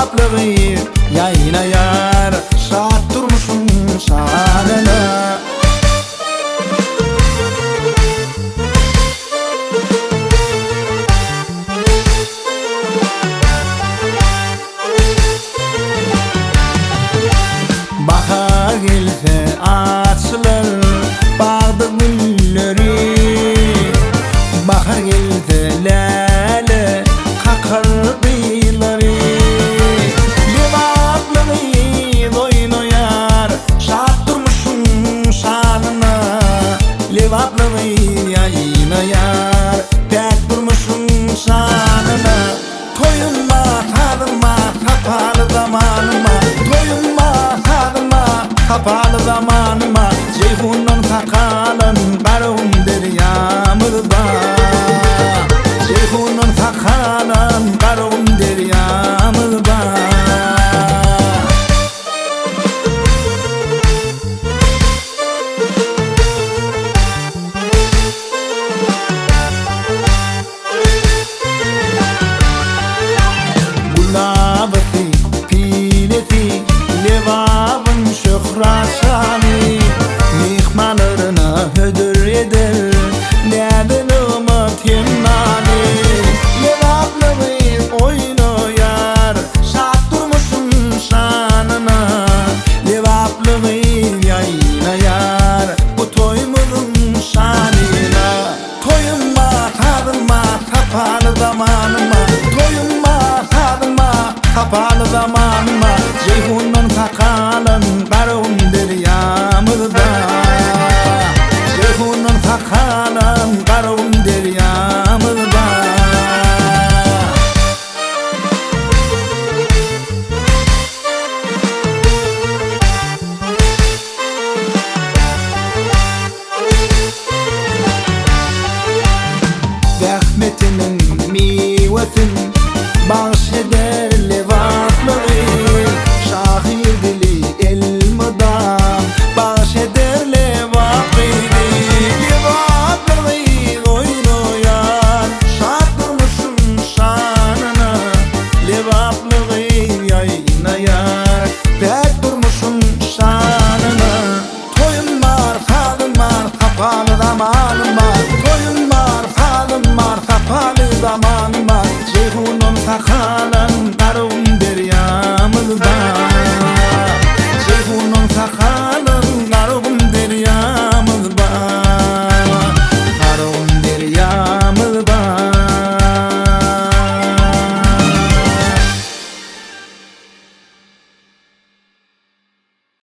Levaplığı yayınayar şad durmuşum şanına. Bahar gelse açılır bağda gülleri, bahar gelse lale kakar kıyıları. Levaplığı oynayar şad durmuşum şanına. Levaplığı yayınayar pek durmuşum şanına. Toyunma tadırma kapalı zamanıma, toyunma tadırma kapalı zamanıma. Ceyhun'un takalın karım deryamızda, Ceyhun'un takalın karım deryamızda. Gulabısı, pilesi, levabın şöhraşani, mihmanlarına hödür eder, nereden umut yemnani. Levaplığı oynayar şad durmuşum şanına. Levaplığı yayınayar bu toymuzun şanına. Toyunma tadırma kapalı zamanıma, toyunma tadırma kapalı zamanıma. Ceyhun'un takalın karım deryamızda, Ceyhun'un takalın karım deryamızda. Rahmetinin mivesin bahşeder levaplığı, şahir dili elmıdan bahşeder levaplığı. Levaplığı oynayar şad durmuşum şanına. Levaplığı